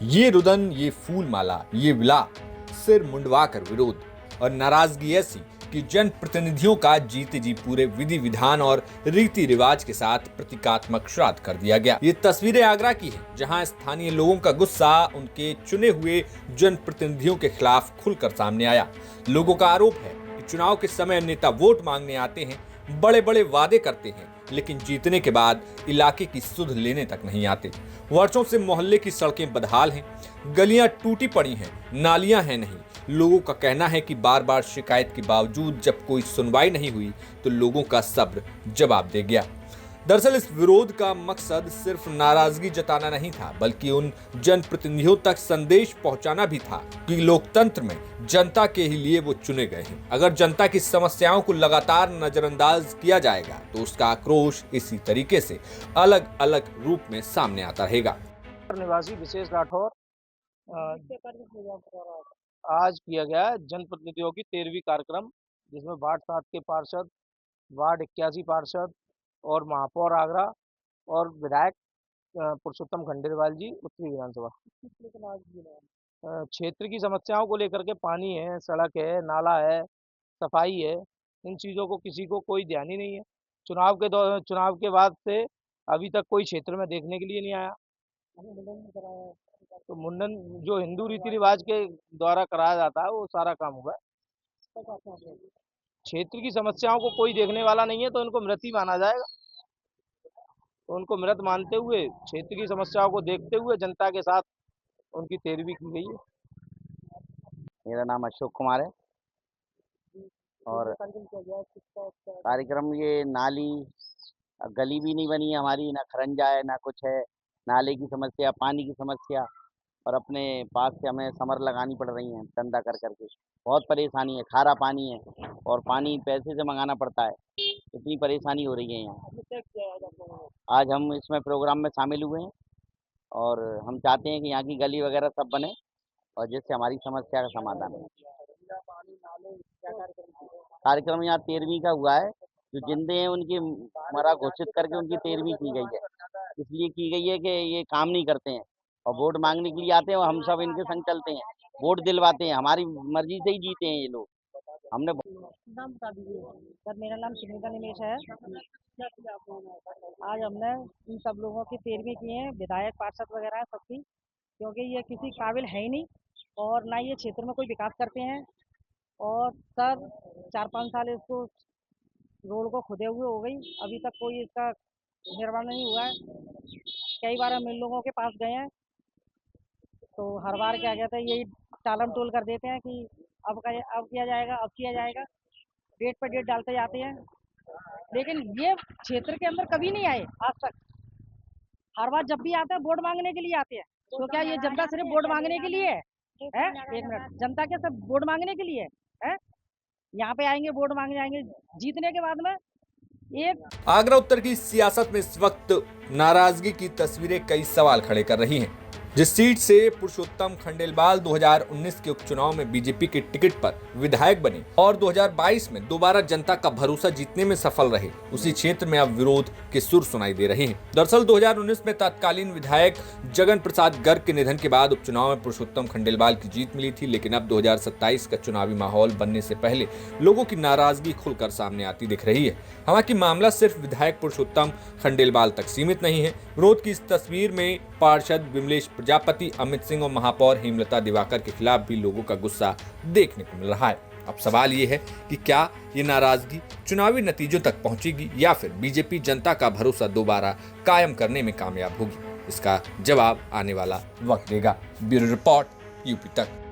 ये रुदन, ये फूल माला, ये विला, सिर मुंडवाकर विरोध और नाराजगी ऐसी कि जनप्रतिनिधियों का जीते जी पूरे विधि विधान और रीति रिवाज के साथ प्रतीकात्मक श्राद्ध कर दिया गया। ये तस्वीरें आगरा की हैं, जहां स्थानीय लोगों का गुस्सा उनके चुने हुए जनप्रतिनिधियों के खिलाफ खुलकर सामने आया। लोगों का आरोप है कि चुनाव के समय नेता वोट मांगने आते हैं, बड़े बड़े वादे करते हैं, लेकिन जीतने के बाद इलाके की सुध लेने तक नहीं आते। वर्षों से मोहल्ले की सड़कें बदहाल हैं, गलियां टूटी पड़ी हैं, नालियां हैं नहीं। लोगों का कहना है कि बार बार शिकायत के बावजूद जब कोई सुनवाई नहीं हुई तो लोगों का सब्र जवाब दे गया। दरअसल इस विरोध का मकसद सिर्फ नाराजगी जताना नहीं था, बल्कि उन जनप्रतिनिधियों तक संदेश पहुंचाना भी था कि लोकतंत्र में जनता के ही लिए वो चुने गए हैं। अगर जनता की समस्याओं को लगातार नजरअंदाज किया जाएगा तो उसका आक्रोश इसी तरीके से अलग अलग रूप में सामने आता रहेगा। निवासी विशेष राठौर आज किया गया है जनप्रतिनिधियों की 13वीं कार्यक्रम, जिसमें वार्ड 7 के पार्षद, वार्ड 81 पार्षद और महापौर आगरा और विधायक पुरुषोत्तम खंडेलवाल जी उत्तरी विधानसभा क्षेत्र की समस्याओं को लेकर के पानी है, सड़क है, नाला है, सफाई है, इन चीज़ों को किसी को कोई ध्यान ही नहीं है। चुनाव के बाद से अभी तक कोई क्षेत्र में देखने के लिए नहीं आया। तो मुंडन जो हिंदू रीति रिवाज के द्वारा कराया जाता है वो सारा काम हुआ है। क्षेत्र की समस्याओं को कोई देखने वाला नहीं है तो उनको मृत ही माना जाएगा। तो उनको मृत मानते हुए क्षेत्र की समस्याओं को देखते हुए जनता के साथ उनकी 13वीं की गई है। मेरा नाम अशोक कुमार है और कार्यक्रम ये नाली गली भी नहीं बनी है हमारी, ना खरंजा है ना कुछ है। नाले की समस्या, पानी की समस्या और अपने पास से हमें समर लगानी पड़ रही है धंधा कर करके। बहुत परेशानी है, खारा पानी है और पानी पैसे से मंगाना पड़ता है। इतनी परेशानी हो रही है यहाँ। आज हम इसमें प्रोग्राम में शामिल हुए हैं और हम चाहते हैं कि यहाँ की गली वगैरह सब बने और जिससे हमारी समस्या का समाधान हो। कार्यक्रम यहाँ 13वीं का हुआ है। जो जिंदे हैं उनकी मरा घोषित करके उनकी 13वीं की गई है। इसलिए की गई है कि ये काम नहीं करते हैं और वोट मांगने के लिए आते हैं और हम सब इनके संग चलते हैं, वोट दिलवाते हैं, हमारी मर्जी से ही जीते हैं ये लोग। हमने नाम बता दीजिए सर। मेरा नाम सुनीता निमेश है। आज हमने इन सब लोगों की 13वीं की है, विधायक पार्षद वगैरह सबकी, क्योंकि ये किसी काबिल है ही नहीं और ना ये क्षेत्र में कोई विकास करते हैं। और सर 4-5 साल इसको रोड को खुदे हुए हो गई, अभी तक कोई इसका निर्माण नहीं हुआ है। कई बार हम इन लोगों के पास गए हैं तो हर बार क्या कहते हैं यही टालम टोल कर देते हैं कि अब किया जाएगा, अब किया जाएगा, डेट पर डेट डालते जाते हैं। लेकिन ये क्षेत्र के अंदर कभी नहीं आए आज तक। हर बार जब भी आते हैं वोट मांगने के लिए आते हैं। तो क्या ये जनता सिर्फ वोट मांगने के लिए है? एक मिनट, जनता के सब वोट मांगने के लिए है? यहाँ पे आएंगे, वोट मांगने जाएंगे, जीतने के बाद में एक। आगरा उत्तर की सियासत में इस वक्त नाराजगी की तस्वीरें कई सवाल खड़े कर रही हैं। जिस सीट से पुरुषोत्तम खंडेलवाल 2019 के उपचुनाव में बीजेपी के टिकट पर विधायक बने और 2022 में दोबारा जनता का भरोसा जीतने में सफल रहे, उसी क्षेत्र में अब विरोध के सुर सुनाई दे रहे हैं। दरअसल 2019 में तत्कालीन विधायक जगन प्रसाद गर्ग के निधन के बाद उपचुनाव में पुरुषोत्तम खंडेलवाल की जीत मिली थी, लेकिन अब 2027 का चुनावी माहौल बनने से पहले लोगों की नाराजगी खुलकर सामने आती दिख रही है। हालांकि मामला सिर्फ विधायक पुरुषोत्तम खंडेलवाल तक सीमित नहीं है। विरोध की इस तस्वीर में पार्षद विमलेश प्रजापति, अमित सिंह और महापौर हेमलता दिवाकर के खिलाफ भी लोगों का गुस्सा देखने को मिल रहा है। अब सवाल ये है कि क्या ये नाराजगी चुनावी नतीजों तक पहुंचेगी या फिर बीजेपी जनता का भरोसा दोबारा कायम करने में कामयाब होगी? इसका जवाब आने वाला वक्त देगा। ब्यूरो रिपोर्ट, यूपी तक।